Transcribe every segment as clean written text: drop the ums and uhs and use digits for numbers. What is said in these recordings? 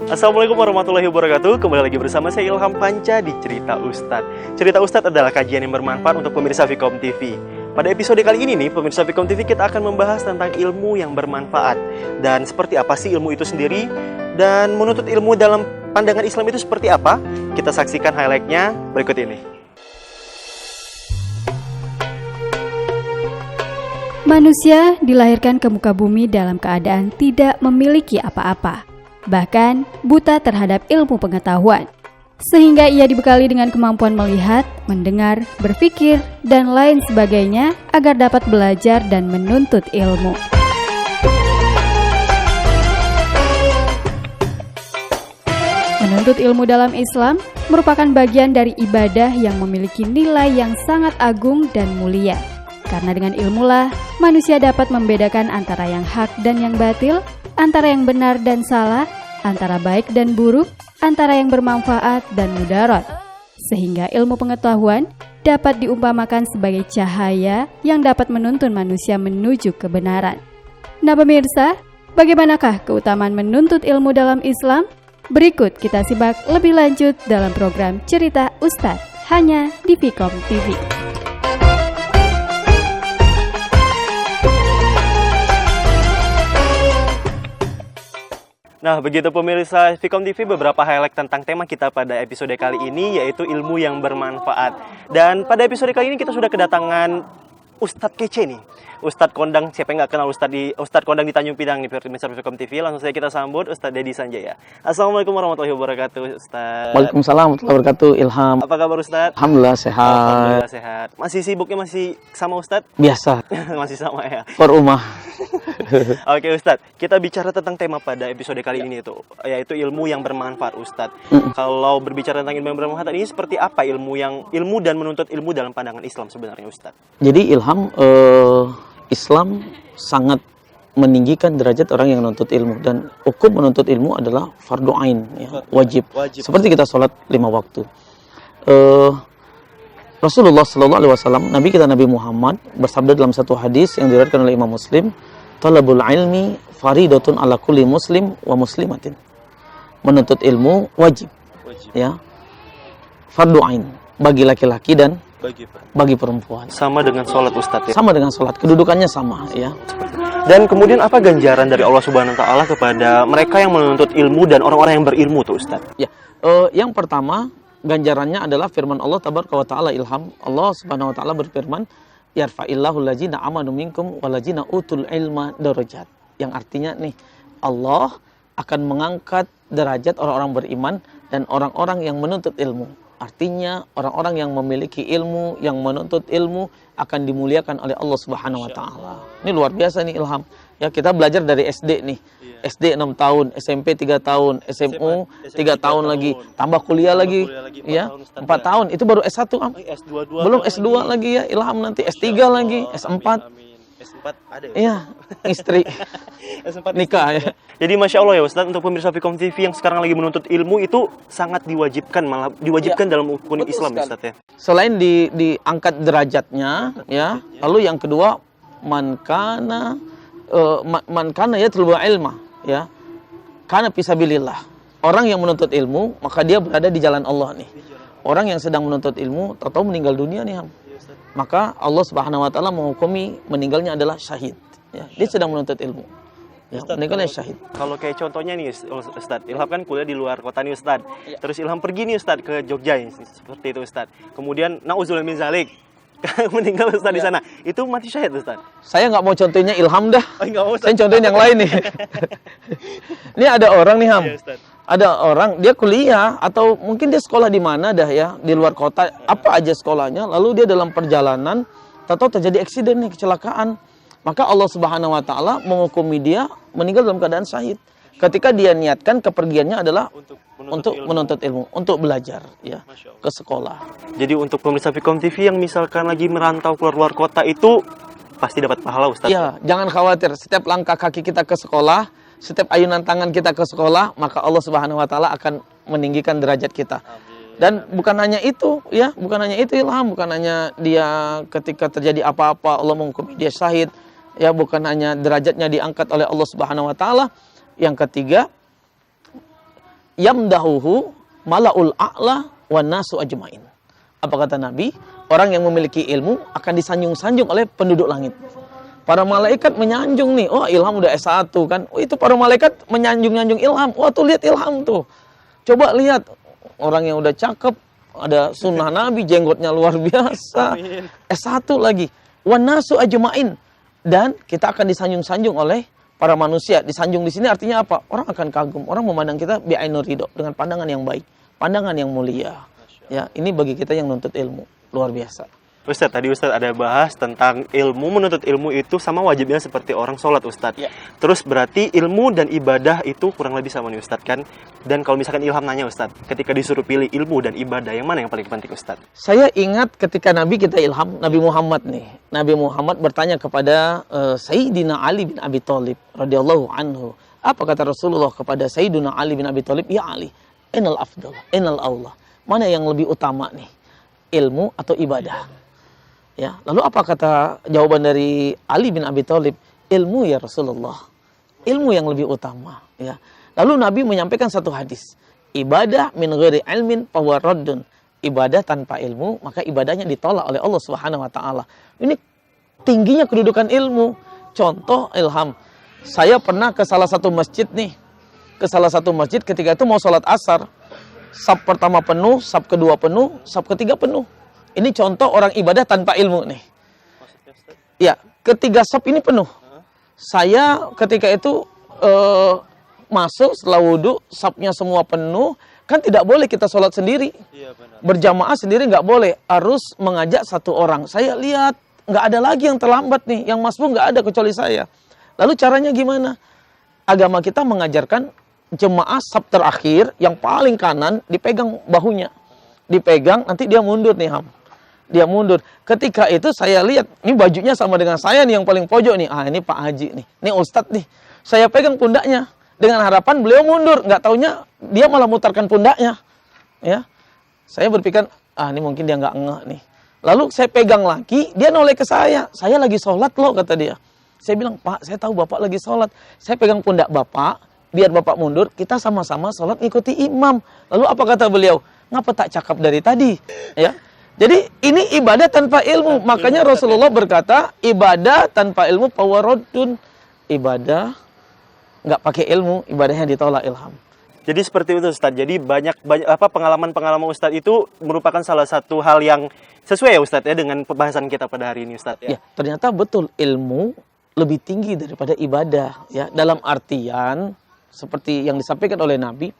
Assalamualaikum warahmatullahi wabarakatuh. Kembali lagi bersama saya Ilham Panca di Cerita Ustadz. Cerita Ustadz adalah kajian yang bermanfaat untuk pemirsa Fikom TV. Pada episode kali ini nih, pemirsa Fikom TV, kita akan membahas tentang ilmu yang bermanfaat. Dan seperti apa sih ilmu itu sendiri? Dan menuntut ilmu dalam pandangan Islam itu seperti apa? Kita saksikan highlight-nya berikut ini. Manusia dilahirkan ke muka bumi dalam keadaan tidak memiliki apa-apa. Bahkan buta terhadap ilmu pengetahuan, sehingga ia dibekali dengan kemampuan melihat, mendengar, berpikir, dan lain sebagainya agar dapat belajar dan menuntut ilmu. Menuntut ilmu dalam Islam merupakan bagian dari ibadah yang memiliki nilai yang sangat agung dan mulia. Karena dengan ilmulah manusia dapat membedakan antara yang hak dan yang batil, antara yang benar dan salah, antara baik dan buruk, antara yang bermanfaat dan mudarat. Sehingga ilmu pengetahuan dapat diumpamakan sebagai cahaya yang dapat menuntun manusia menuju kebenaran. Nah pemirsa, bagaimanakah keutamaan menuntut ilmu dalam Islam? Berikut kita simak lebih lanjut dalam program Cerita Ustadz, hanya di Fikom TV. Nah, begitu pemirsa Fikom TV, beberapa highlight tentang tema kita pada episode kali ini, yaitu ilmu yang bermanfaat. Dan pada episode kali ini kita sudah kedatangan Ustadz kece nih, Ustadz Kondang. Siapa yang nggak kenal Ustadz Kondang di Tanjung Pinang nih, pemirsa Fikom TV. Langsung saja kita sambut Ustadz Dedi Sanjaya. Assalamualaikum warahmatullahi wabarakatuh, Ustadz. Waalaikumsalam warahmatullahi wabarakatuh, Ilham. Apa kabar Ustadz? Alhamdulillah sehat. Alhamdulillah sehat. Masih sibuknya masih sama Ustadz? Biasa. Masih sama ya. Per rumah. Oke Ustadz, kita bicara tentang tema pada episode kali ini itu, yaitu ilmu yang bermanfaat Ustadz. Kalau berbicara tentang ilmu yang bermanfaat ini seperti apa ilmu dan menuntut ilmu dalam pandangan Islam sebenarnya Ustadz? Jadi Ilham, Islam sangat meninggikan derajat orang yang menuntut ilmu, dan hukum menuntut ilmu adalah fardu ain, ya, wajib. Seperti kita sholat 5 waktu. Rasulullah Sallallahu Alaihi Wasallam, Nabi kita Nabi Muhammad bersabda dalam satu hadis yang diriwayatkan oleh Imam Muslim, talabul ilmi faridatun ala kulli muslim wa muslimatin. Menuntut ilmu wajib. Ya. Fardu ain bagi laki-laki dan bagi perempuan. Sama dengan sholat Ustadz ya? Sama dengan sholat, kedudukannya sama ya. Dan kemudian apa ganjaran dari Allah Subhanahu Wa Taala kepada mereka yang menuntut ilmu dan orang-orang yang berilmu tuh Ustadz? Ya, yang pertama ganjarannya adalah firman Allah Tabaraka wa Ta'ala, Ilham. Allah Subhanahu Wa Taala berfirman, yarfa'illahu allazina amanu minkum walazina utul ilma darajat. Yang artinya nih, Allah akan mengangkat derajat orang-orang beriman dan orang-orang yang menuntut ilmu. Artinya orang-orang yang memiliki ilmu, yang menuntut ilmu akan dimuliakan oleh Allah Subhanahu Wa Ta'ala. Ini luar biasa nih Ilham. Ya, kita belajar dari SD nih. SD 6 tahun, SMP 3 tahun, SMU 3 tahun lagi, tambah kuliah lagi, ya 4 tahun. Itu baru S1, Am. Belum S2 lagi ya Ilham, nanti S3 lagi, S4. S4 ada ya? Iya, istri. S4 nikah ya. Jadi Masya Allah ya Ustadz, untuk pemirsa Fikom TV yang sekarang lagi menuntut ilmu itu sangat diwajibkan, malah diwajibkan ya, dalam hukum Islam Ustadz ya. Selain diangkat derajatnya, ya. Lalu yang kedua, man kana yatlubul ilma, ya. Kana fisabilillah. Orang yang menuntut ilmu, maka dia berada di jalan Allah nih. Orang yang sedang menuntut ilmu, tahu meninggal dunia nih, Ham. Maka Allah Subhanahu Wa Taala menghukumi meninggalnya adalah syahid. Ya, dia sedang menuntut ilmu. Ya, meninggalnya syahid. Kalau kayak contohnya nih Ustadz, Ilham kan kuliah di luar kota nih Ustadz. Ya. Terus Ilham pergi nih Ustadz ke Jogja nih, seperti itu Ustadz. Kemudian na'udzubillah min zalik, meninggal Ustadz di sana. Itu mati syahid Ustadz. Saya nggak mau contohnya Ilham dah. Nggak mau, saya contohin yang lain nih. Ini ada orang nih Ham. Ya, ada orang dia kuliah atau mungkin dia sekolah di mana dah ya, di luar kota, apa aja sekolahnya, lalu dia dalam perjalanan tahu terjadi eksiden nih, kecelakaan. Maka Allah Subhanahu Wa Taala menghukumi dia meninggal dalam keadaan syahid. Ketika dia niatkan kepergiannya adalah untuk menuntut ilmu, untuk belajar ya, ke sekolah. Jadi untuk pemirsa Fikom TV yang misalkan lagi merantau keluar luar kota itu pasti dapat pahala Ustadz. Ya, jangan khawatir, setiap langkah kaki kita ke sekolah, setiap ayunan tangan kita ke sekolah, maka Allah Subhanahu Wa Taala akan meninggikan derajat kita. Dan bukan hanya itu, ya, bukan hanya itu Ilham, bukan hanya dia ketika terjadi apa-apa Allah menghukumi dia syahid, ya, bukan hanya derajatnya diangkat oleh Allah Subhanahu Wa Taala. Yang ketiga, yamdahuhu malaul a'la wan nasu ajmain. Apa kata Nabi? Orang yang memiliki ilmu akan disanjung-sanjung oleh penduduk langit. Para malaikat menyanjung nih. Oh, Ilham udah S1 kan. Oh, itu para malaikat menyanjung-nyanjung Ilham. Oh, tuh lihat Ilham tuh. Coba lihat orang yang udah cakep, ada sunnah Nabi, jenggotnya luar biasa. Amin. S1 lagi. Wan nasu ajmain. Dan kita akan disanjung-sanjung oleh para manusia. Disanjung di sini artinya apa? Orang akan kagum. Orang memandang kita bi'ainur ridho, dengan pandangan yang baik, pandangan yang mulia. Ya, ini bagi kita yang nuntut ilmu. Luar biasa. Ustadz, tadi Ustadz ada bahas tentang ilmu, menuntut ilmu itu sama wajibnya seperti orang sholat, Ustadz. Ya. Terus berarti ilmu dan ibadah itu kurang lebih sama nih, Ustadz, kan? Dan kalau misalkan Ilham nanya, Ustadz, ketika disuruh pilih ilmu dan ibadah, yang mana yang paling penting, Ustadz? Saya ingat ketika Nabi kita ilham, Nabi Muhammad nih. Nabi Muhammad bertanya kepada Sayyidina Ali bin Abi Thalib radhiyallahu anhu. Apa kata Rasulullah kepada Sayyidina Ali bin Abi Thalib? Ya Ali, enal afdal, enal aula. Mana yang lebih utama nih? Ilmu atau ibadah? Ya, lalu apa kata jawaban dari Ali bin Abi Thalib? Ilmu ya Rasulullah. Ilmu yang lebih utama, ya. Lalu Nabi menyampaikan satu hadis. Ibadah min ghairi ilmin fahuwa raddun. Ibadah tanpa ilmu, maka ibadahnya ditolak oleh Allah Subhanahu wa taala. Ini tingginya kedudukan ilmu. Contoh Ilham. Saya pernah ke salah satu masjid nih. Ke salah satu masjid ketika itu mau sholat asar. Saf pertama penuh, saf kedua penuh, saf ketiga penuh. Ini contoh orang ibadah tanpa ilmu nih. Ya, ketiga saf ini penuh. Saya ketika itu masuk setelah wudhu, safnya semua penuh. Kan tidak boleh kita sholat sendiri. Berjamaah sendiri nggak boleh. Harus mengajak satu orang. Saya lihat nggak ada lagi yang terlambat nih. Yang masbuk nggak ada kecuali saya. Lalu caranya gimana? Agama kita mengajarkan jemaah saf terakhir yang paling kanan dipegang bahunya. Dipegang, nanti dia mundur nih, Ham. Dia mundur. Ketika itu saya lihat, ini bajunya sama dengan saya nih yang paling pojok nih. Ah, ini Pak Haji nih. Ini Ustadz nih. Saya pegang pundaknya. Dengan harapan beliau mundur. Nggak taunya dia malah mutarkan pundaknya. Ya. Saya berpikir, ini mungkin dia nggak ngeh nih. Lalu saya pegang lagi, dia noleh ke saya. Saya lagi sholat loh, kata dia. Saya bilang, Pak, saya tahu Bapak lagi sholat. Saya pegang pundak Bapak, biar Bapak mundur, kita sama-sama sholat ngikuti imam. Lalu apa kata beliau? Ngapa tak cakap dari tadi? Ya. Jadi ini ibadah tanpa ilmu. Makanya Rasulullah berkata, ibadah tanpa ilmu pawarodun. Ibadah nggak pakai ilmu, ibadahnya ditolak, Ilham. Jadi seperti itu, Ustadz. Jadi banyak pengalaman-pengalaman Ustadz itu merupakan salah satu hal yang sesuai ya, Ustadz, ya, dengan pembahasan kita pada hari ini, Ustadz. Ya, ternyata betul ilmu lebih tinggi daripada ibadah. Ya, dalam artian seperti yang disampaikan oleh Nabi,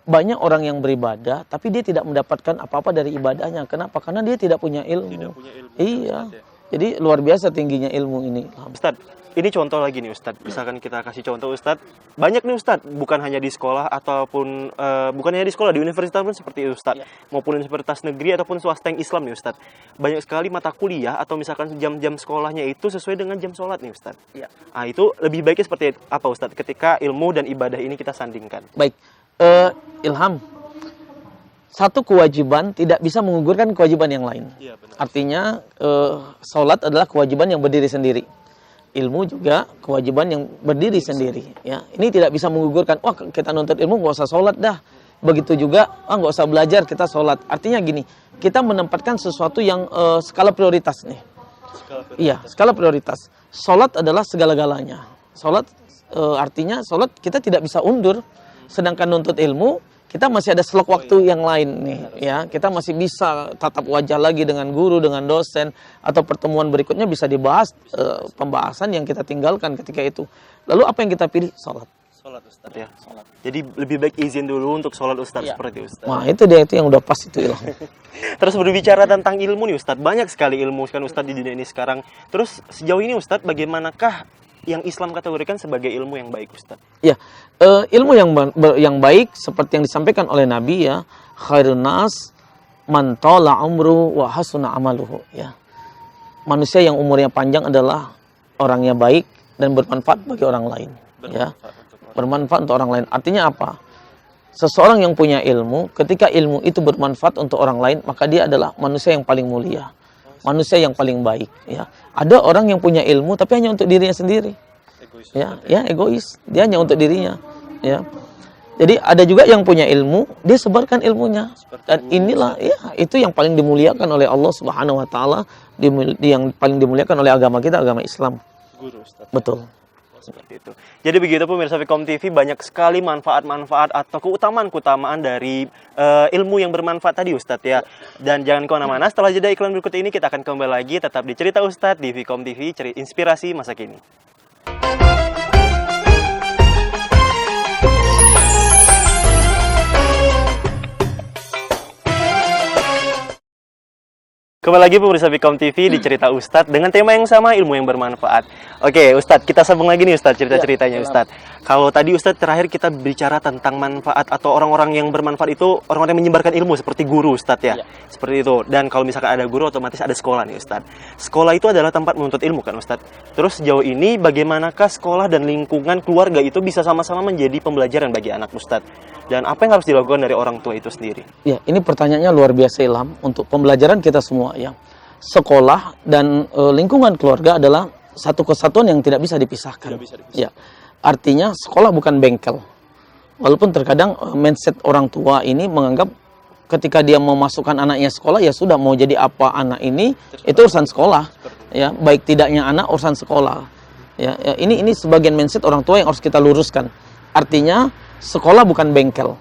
banyak orang yang beribadah, tapi dia tidak mendapatkan apa-apa dari ibadahnya. Kenapa? Karena dia tidak punya ilmu. Tidak punya ilmu. Iya. Ustadz, ya. Jadi luar biasa tingginya ilmu ini. Ustadz, ini contoh lagi nih, Ustadz. Misalkan kita kasih contoh, Ustadz. Banyak nih, Ustadz. Bukan hanya di sekolah ataupun bukan hanya di sekolah, di universitas pun seperti itu, Ustadz. Ya. Maupun universitas negeri ataupun swasta yang Islam nih, Ustadz. Banyak sekali mata kuliah atau misalkan jam-jam sekolahnya itu sesuai dengan jam sholat nih, Ustadz. Ya. Nah, itu lebih baiknya seperti apa, Ustadz? Ketika ilmu dan ibadah ini kita sandingkan. Baik. Ilham. Satu kewajiban tidak bisa menggugurkan kewajiban yang lain. Iya, benar. Artinya sholat adalah kewajiban yang berdiri sendiri. Ilmu juga kewajiban yang berdiri sendiri. Ya, ini tidak bisa menggugurkan. Wah, kita nuntut ilmu nggak usah sholat dah. Begitu juga, nggak usah belajar kita sholat. Artinya gini, kita menempatkan sesuatu yang skala prioritas nih. Iya, skala prioritas. Sholat adalah segala-galanya. Sholat artinya sholat kita tidak bisa undur. Sedangkan nuntut ilmu kita masih ada slot waktu yang lain nih, ya. Kita masih bisa tatap wajah lagi dengan guru, dengan dosen, atau pertemuan berikutnya bisa dibahas pembahasan yang kita tinggalkan ketika itu. Lalu apa yang kita pilih? Sholat. Sholat, Ustadz, ya. Sholat. Jadi lebih baik izin dulu untuk sholat, Ustadz, Ya. seperti Ustadz. Nah, itu dia, itu yang udah pas itu, Ilham. Terus berbicara tentang ilmu nih, Ustadz. Banyak sekali ilmu kan, Ustadz, di dunia ini sekarang. Terus sejauh ini, Ustadz, bagaimanakah yang Islam kategorikan sebagai ilmu yang baik, Ustadz? Ya, ilmu yang baik seperti yang disampaikan oleh Nabi, ya, khairun nas man tala umru wa hasuna amaluhu, ya. Manusia yang umurnya panjang adalah orangnya baik dan bermanfaat bagi orang lain, ya. Bermanfaat untuk orang lain. Artinya apa? Seseorang yang punya ilmu, ketika ilmu itu bermanfaat untuk orang lain, maka dia adalah manusia yang paling mulia, manusia yang paling baik, ya. Ada orang yang punya ilmu tapi hanya untuk dirinya sendiri. Egois, Ya, egois. Dia hanya untuk dirinya, ya. Jadi ada juga yang punya ilmu, dia sebarkan ilmunya. Dan inilah ya itu yang paling dimuliakan oleh Allah Subhanahu wa taala, yang paling dimuliakan oleh agama kita, agama Islam. Guru, Ustaz. Betul. Seperti itu. Jadi begitu pemirsa Vkom TV, banyak sekali manfaat-manfaat atau keutamaan-keutamaan dari ilmu yang bermanfaat tadi Ustadz ya. Dan jangan kemana-mana, setelah jeda iklan berikut ini kita akan kembali lagi tetap di Cerita Ustadz di Vkom TV, inspirasi masa kini. Kembali lagi pemirsa Vkom TV di Cerita Ustadz dengan tema yang sama, ilmu yang bermanfaat. Oke Ustadz, kita sambung lagi nih Ustadz cerita-ceritanya Ustadz. Kalau tadi Ustadz terakhir kita bicara tentang manfaat atau orang-orang yang bermanfaat itu orang-orang yang menyebarkan ilmu seperti guru Ustadz ya. Seperti itu. Dan kalau misalkan ada guru otomatis ada sekolah nih Ustadz. Sekolah itu adalah tempat menuntut ilmu kan Ustadz. Terus sejauh ini bagaimanakah sekolah dan lingkungan keluarga itu bisa sama-sama menjadi pembelajaran bagi anak Ustadz? Dan apa yang harus dilakukan dari orang tua itu sendiri? Ya, ini pertanyaannya luar biasa Ilham untuk pembelajaran kita semua ya. Sekolah dan lingkungan keluarga adalah satu kesatuan yang tidak bisa dipisahkan. Ya. Artinya sekolah bukan bengkel. Walaupun terkadang mindset orang tua ini menganggap ketika dia mau masukkan anaknya sekolah ya sudah mau jadi apa anak ini itu urusan sekolah. Ya, baik tidaknya anak urusan sekolah. Ya, ini sebagian mindset orang tua yang harus kita luruskan. Artinya sekolah bukan bengkel,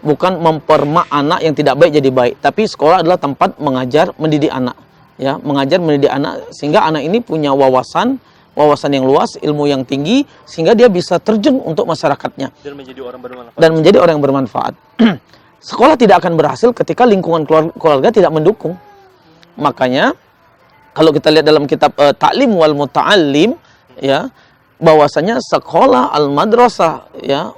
bukan mempermak anak yang tidak baik jadi baik, tapi sekolah adalah tempat mengajar, mendidik anak, ya, mengajar, mendidik anak sehingga anak ini punya wawasan yang luas, ilmu yang tinggi, sehingga dia bisa terjun untuk masyarakatnya dan menjadi orang yang bermanfaat. Sekolah tidak akan berhasil ketika lingkungan keluarga tidak mendukung. Makanya kalau kita lihat dalam kitab Ta'lim wal Muta'allim, ya, bahwasanya sekolah, al-madrasah, ya,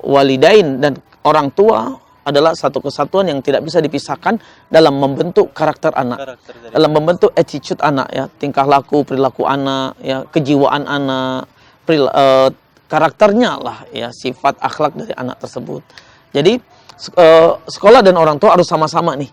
walidain dan orang tua adalah satu kesatuan yang tidak bisa dipisahkan dalam membentuk karakter anak, dalam membentuk attitude anak, ya, tingkah laku, perilaku anak, ya, kejiwaan anak, karakternya lah, ya, sifat akhlak dari anak tersebut. Jadi sekolah dan orang tua harus sama-sama nih.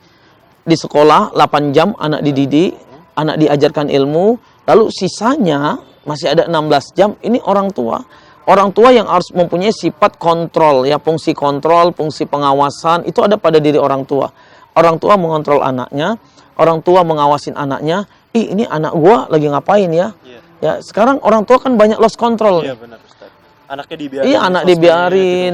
Di sekolah 8 jam anak dididik, anak diajarkan ilmu, lalu sisanya masih ada 16 jam, ini orang tua. Orang tua yang harus mempunyai sifat kontrol, ya, fungsi kontrol, fungsi pengawasan, itu ada pada diri orang tua. Orang tua mengontrol anaknya, orang tua mengawasin anaknya, ini anak gua lagi ngapain ya? Ya, sekarang orang tua kan banyak lost control. Iya, benar, Ustaz. Anaknya dibiarin. Iya, anak dibiarin,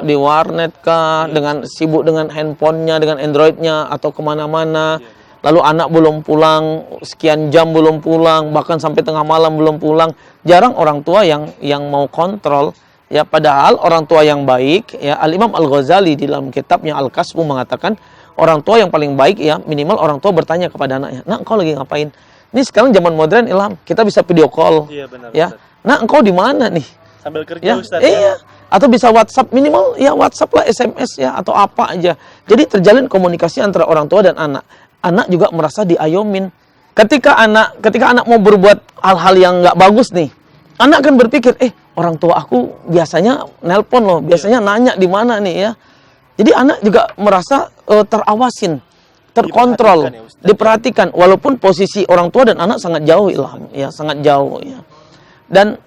di warnet kah, dengan sibuk dengan handphonenya, dengan Androidnya, atau kemana-mana. Lalu anak belum pulang, sekian jam belum pulang, bahkan sampai tengah malam belum pulang. Jarang orang tua yang mau kontrol. Ya, padahal orang tua yang baik, ya, Al-Imam Al-Ghazali di dalam kitabnya Al-Kasbu mengatakan, orang tua yang paling baik, ya, minimal orang tua bertanya kepada anaknya, "Nak, engkau lagi ngapain?" Ini sekarang zaman modern, Ilham, kita bisa video call. Iya, benar, ya. Ustaz. "Nak, engkau di mana nih?" Sambil kerja, ya, Ustaz. Iya. Atau bisa WhatsApp, minimal ya WhatsApp lah, SMS ya, atau apa aja. Jadi terjalin komunikasi antara orang tua dan anak. Anak juga merasa diayomin. Ketika anak mau berbuat hal-hal yang nggak bagus nih, anak kan berpikir, orang tua aku biasanya nelpon loh, biasanya nanya di mana nih ya. Jadi anak juga merasa terawasin, terkontrol, diperhatikan, walaupun posisi orang tua dan anak sangat jauh, Ilham, ya, sangat jauh ya. Dan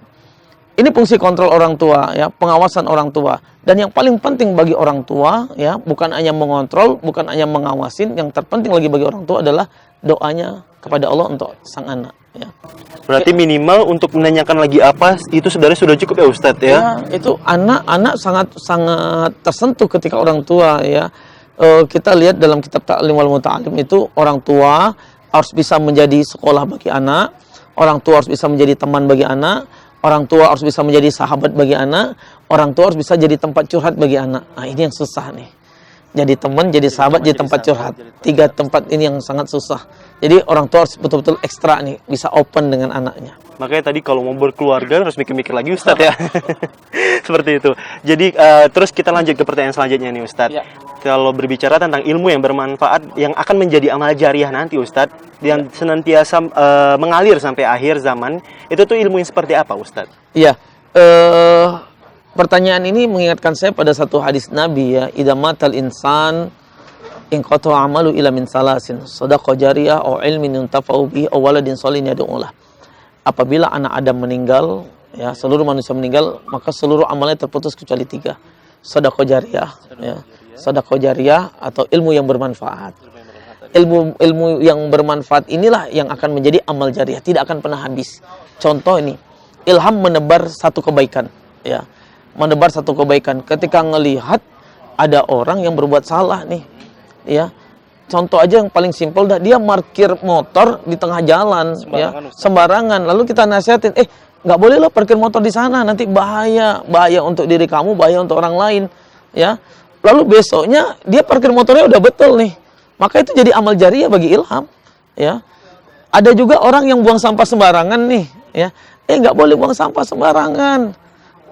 ini fungsi kontrol orang tua, ya, pengawasan orang tua. Dan yang paling penting bagi orang tua, ya, bukan hanya mengontrol, bukan hanya mengawasin, yang terpenting lagi bagi orang tua adalah doanya kepada Allah untuk sang anak, ya. Berarti minimal untuk menanyakan lagi apa itu sebenarnya sudah cukup ya Ustadz ya? Ya, itu anak sangat tersentuh ketika orang tua, ya. Kita lihat dalam kitab Ta'lim wal Muta'allim itu orang tua harus bisa menjadi sekolah bagi anak, orang tua harus bisa menjadi teman bagi anak, orang tua harus bisa menjadi sahabat bagi anak, orang tua harus bisa jadi tempat curhat bagi anak. Nah, ini yang susah nih. Jadi teman, jadi sahabat, jadi tempat curhat. 3 tempat ini yang sangat susah. Jadi orang tua harus betul-betul ekstra nih, bisa open dengan anaknya. Makanya tadi kalau mau berkeluarga harus mikir-mikir lagi Ustadz ya. Seperti itu. Jadi terus kita lanjut ke pertanyaan selanjutnya nih Ustadz. Ya. Kalau berbicara tentang ilmu yang bermanfaat yang akan menjadi amal jariah nanti Ustadz, yang senantiasa mengalir sampai akhir zaman, itu tuh ilmu yang seperti apa Ustadz? Iya. Pertanyaan ini mengingatkan saya pada satu hadis Nabi, ya, idza matal insan in qata'a amalu ila min salasin, shadaqah jariyah aw ilmin yuntafa'u bihi aw waladin shalihin yad'u lah. Apabila anak Adam meninggal, Ya, seluruh manusia meninggal, maka seluruh amalnya terputus kecuali 3. Sedekah jariyah, ya. Sedekah jariyah atau ilmu yang bermanfaat. Ilmu yang bermanfaat inilah yang akan menjadi amal jariyah, tidak akan pernah habis. Contoh ini, Ilham menebar satu kebaikan, ya. Menebar satu kebaikan ketika ngelihat ada orang yang berbuat salah nih, ya. Contoh aja yang paling simpel dah, dia parkir motor di tengah jalan, sembarangan. Lalu kita nasihatin, nggak boleh lo parkir motor di sana, nanti bahaya untuk diri kamu, bahaya untuk orang lain, ya. Lalu besoknya dia parkir motornya udah betul nih, maka itu jadi amal jariyah bagi Ilham, ya. Ada juga orang yang buang sampah sembarangan nih, ya. Nggak boleh buang sampah sembarangan,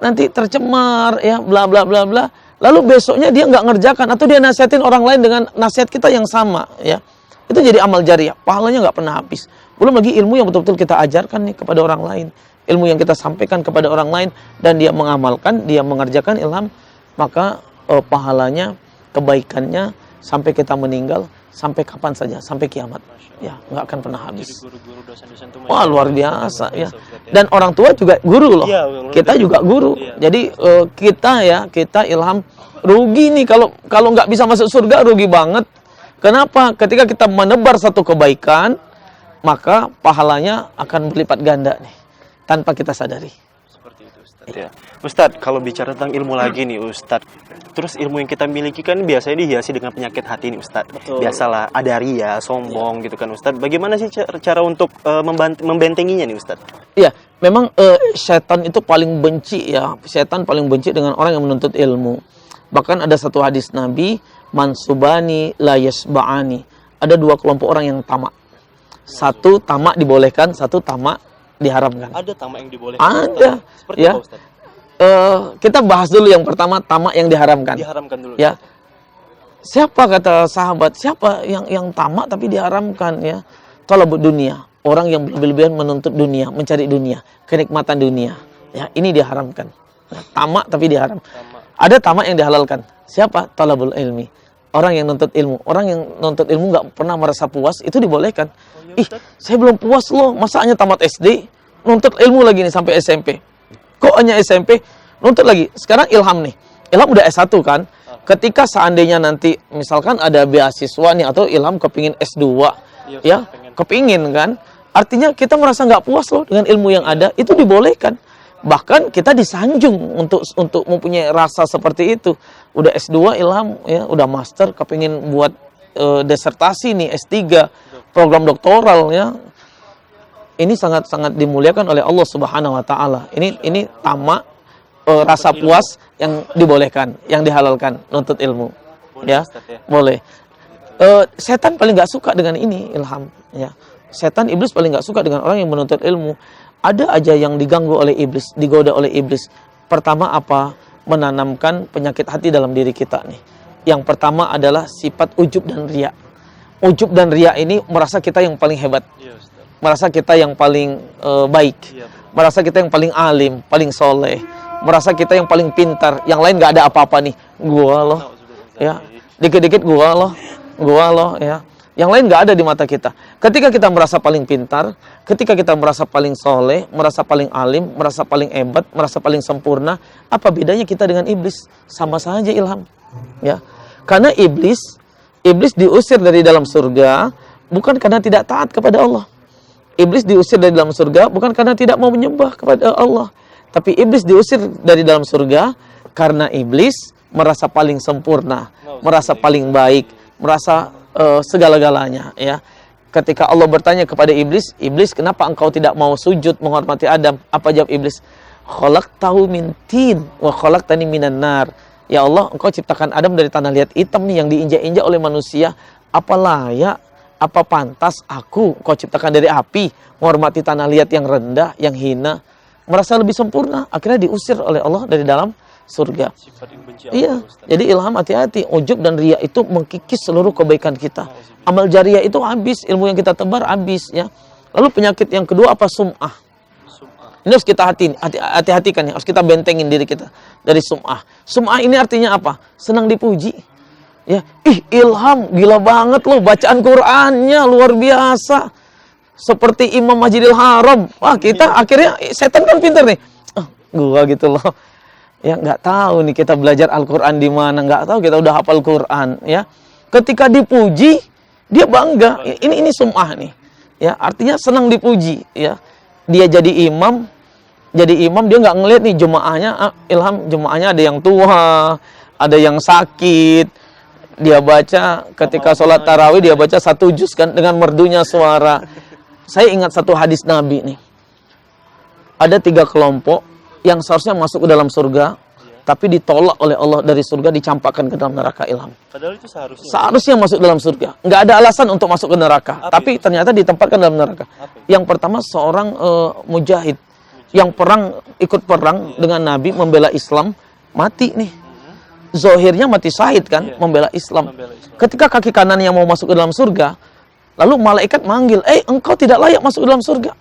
nanti tercemar, ya, bla bla bla bla. Lalu besoknya dia nggak ngerjakan atau dia nasihatin orang lain dengan nasihat kita yang sama, ya. Itu jadi amal jariyah, pahalanya nggak pernah habis. Belum lagi ilmu yang betul-betul kita ajarkan nih kepada orang lain, ilmu yang kita sampaikan kepada orang lain dan dia mengamalkan, dia mengerjakan Ilham, maka pahalanya, kebaikannya sampai kita meninggal, sampai kapan saja, sampai kiamat, ya, nggak akan pernah habis. Wah, luar biasa, ya. Dan orang tua juga guru loh, kita juga guru. Jadi kita Ilham rugi nih kalau nggak bisa masuk surga, rugi banget. Kenapa? Ketika kita menebar satu kebaikan, maka pahalanya akan berlipat ganda nih, tanpa kita sadari. Seperti itu, Ustadz. Ya. Ustadz, kalau bicara tentang ilmu lagi nih, Ustadz. Terus ilmu yang kita miliki kan biasanya dihiasi dengan penyakit hati nih, Ustadz. Betul. Biasalah, ada ria, sombong gitu kan, Ustadz. Bagaimana sih cara untuk membentenginya nih, Ustadz? Iya, memang setan itu paling benci, ya. Setan paling benci dengan orang yang menuntut ilmu. Bahkan ada satu hadis Nabi, mansubani la yasba'ani. Ada 2 kelompok orang yang tamak. Satu tamak dibolehkan, satu tamak diharamkan. Ada tamak yang dibolehkan? Ada. Seperti ya. apa, Ustadz? Kita bahas dulu yang pertama, tamak yang diharamkan. Diharamkan dulu. Ya. Siapa kata sahabat? Siapa yang tamak tapi diharamkan, ya? Talabud dunia, orang yang berlebihan menuntut dunia, mencari dunia, kenikmatan dunia. Ya, ini diharamkan. Nah, tamak tapi diharam. Ada tamak yang dihalalkan. Siapa? Talabul ilmi. Orang yang nuntut ilmu. Orang yang nuntut ilmu nggak pernah merasa puas, itu dibolehkan. Saya belum puas loh, masa hanya tamat SD, nuntut ilmu lagi nih sampai SMP. Kok hanya SMP? Nuntut lagi. Sekarang Ilham nih. Ilham udah S1 kan? Ketika seandainya nanti misalkan ada beasiswa nih atau Ilham kepingin S2, ya, kepingin kan? Artinya kita merasa nggak puas loh dengan ilmu yang ada, itu dibolehkan. Bahkan kita disanjung untuk mempunyai rasa seperti itu. Udah S2 Ilham, ya, udah master, kepingin buat disertasi nih S3, program doktoral, ya. Ini sangat-sangat dimuliakan oleh Allah Subhanahu wa taala. Ini tamak, rasa puas yang dibolehkan, yang dihalalkan, nuntut ilmu. Boleh, ya. Ustaz, ya. Boleh. Setan paling nggak suka dengan ini, Ilham, ya. Setan, iblis paling nggak suka dengan orang yang menuntut ilmu. Ada aja yang diganggu oleh iblis, digoda oleh iblis. Pertama apa? Menanamkan penyakit hati dalam diri kita nih. Yang pertama adalah sifat ujub dan riya. Ujub dan riya ini merasa kita yang paling hebat. Merasa kita yang paling baik, merasa kita yang paling alim, paling soleh, merasa kita yang paling pintar, yang lain nggak ada apa-apa nih, gua loh, ya, dikit-dikit gua loh, ya, yang lain nggak ada di mata kita. Ketika kita merasa paling pintar, ketika kita merasa paling soleh, merasa paling alim, merasa paling hebat, merasa paling sempurna, apa bedanya kita dengan iblis? Sama saja, Ilham, ya, karena iblis diusir dari dalam surga bukan karena tidak taat kepada Allah. Iblis diusir dari dalam surga bukan karena tidak mau menyembah kepada Allah, tapi iblis diusir dari dalam surga karena iblis merasa paling sempurna, merasa paling baik, merasa segala-galanya, ya. Ketika Allah bertanya kepada iblis, "Iblis, kenapa engkau tidak mau sujud menghormati Adam?" Apa jawab iblis? "Khalaqtahu min tin wa khalaqtani minan nar." Ya Allah, engkau ciptakan Adam dari tanah liat hitam nih yang diinjak-injak oleh manusia. Apa layak, apa pantas aku kau ciptakan dari api, menghormati tanah liat yang rendah, yang hina, merasa lebih sempurna, akhirnya diusir oleh Allah dari dalam surga. Iya, jadi Ilham hati-hati, ujub dan riya itu mengkikis seluruh kebaikan kita. Amal jariyah itu habis, ilmu yang kita tebar habis, ya. Lalu penyakit yang kedua apa? Sum'ah. Ini harus kita hati-hatikan, ya. Harus kita bentengin diri kita dari sum'ah. Sum'ah ini artinya apa? Senang dipuji. Ya, Ilham gila banget loh, bacaan Qur'annya luar biasa. Seperti Imam Masjidil Haram. Wah, kita akhirnya setan kan pintar nih. gua gitu loh. Ya nggak tahu nih kita belajar Al-Quran di mana, nggak tahu kita udah hafal Quran ya. Ketika dipuji dia bangga. Ini sum'ah nih. Ya, artinya senang dipuji ya. Dia jadi imam dia nggak ngeliat nih jemaahnya, Ilham jemaahnya ada yang tua, ada yang sakit. Dia baca ketika sholat tarawih dia baca 1 juz kan dengan merdunya suara. Saya ingat satu hadis Nabi nih. Ada 3 kelompok yang seharusnya masuk ke dalam surga, tapi ditolak oleh Allah dari surga, dicampakkan ke dalam neraka, Ilham. Padahal itu seharusnya. Seharusnya masuk dalam surga. Nggak ada alasan untuk masuk ke neraka. Tapi ternyata ditempatkan dalam neraka. Yang pertama seorang mujahid. Yang ikut perang dengan Nabi, membela Islam, mati nih. Zohirnya mati syahid kan, membela Islam. Ketika kaki kanannya mau masuk ke dalam surga, lalu malaikat manggil, engkau tidak layak masuk ke dalam surga.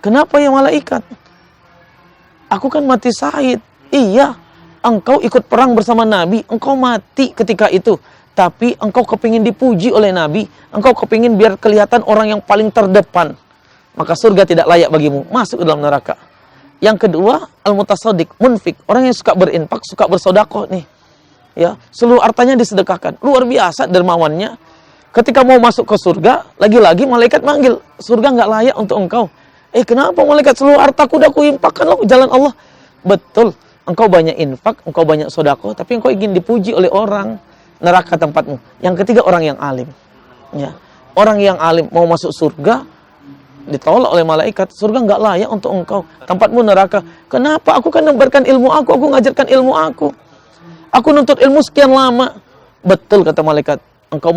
Kenapa ya malaikat? Aku kan mati syahid. Iya, engkau ikut perang bersama Nabi, engkau mati ketika itu. Tapi engkau kepingin dipuji oleh Nabi, engkau kepingin biar kelihatan orang yang paling terdepan. Maka surga tidak layak bagimu, masuk ke dalam neraka. Yang kedua, al-mutasaddiq, munfik, orang yang suka berinfak, suka bersodakoh nih. Ya, seluruh hartanya disedekahkan. Luar biasa dermawannya. Ketika mau masuk ke surga, lagi-lagi malaikat manggil, surga nggak layak untuk engkau. Kenapa malaikat, seluruh hartaku udah kuimpakkan loh jalan Allah. Betul, engkau banyak infak, engkau banyak sodakoh, tapi engkau ingin dipuji oleh orang. Neraka tempatmu. Yang ketiga, orang yang alim. Ya, orang yang alim mau masuk surga, ditolak oleh malaikat, surga nggak layak untuk engkau, tempatmu neraka. Kenapa? Aku kan menebarkan ilmu aku ngajarkan ilmu aku. Aku nuntut ilmu sekian lama. Betul kata malaikat, engkau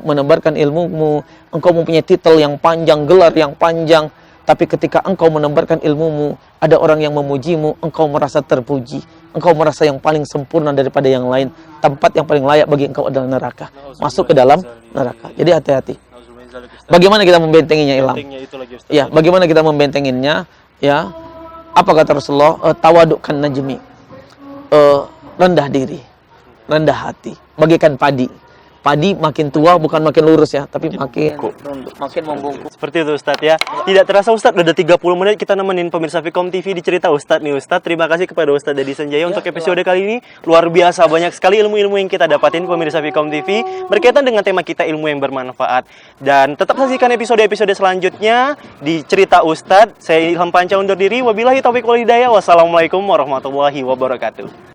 menebarkan ilmumu, engkau mempunyai titel yang panjang, gelar yang panjang, tapi ketika engkau menebarkan ilmumu, ada orang yang memujimu, engkau merasa terpuji, engkau merasa yang paling sempurna daripada yang lain. Tempat yang paling layak bagi engkau adalah neraka, masuk ke dalam neraka. Jadi hati-hati. Bagaimana kita membentenginya, Ilham? Ya, bagaimana kita membentenginya? Ya, apa kata Rasulullah? Tawadukkan najmi, rendah diri, rendah hati, bagaikan padi. Padi makin tua bukan makin lurus ya, tapi makin membungkuk. Seperti itu Ustadz ya. Tidak terasa Ustadz, udah 30 menit kita nemenin pemirsa Fikom TV di Cerita Ustadz nih Ustadz. Terima kasih kepada Ustadz Dadi Sanjaya untuk episode kali ini. Luar biasa, banyak sekali ilmu-ilmu yang kita dapatin pemirsa Fikom TV berkaitan dengan tema kita, ilmu yang bermanfaat. Dan tetap saksikan episode-episode selanjutnya di Cerita Ustadz. Saya Ilham Panca undur diri. Wabillahi taufiq wal hidayah. Wassalamualaikum warahmatullahi wabarakatuh.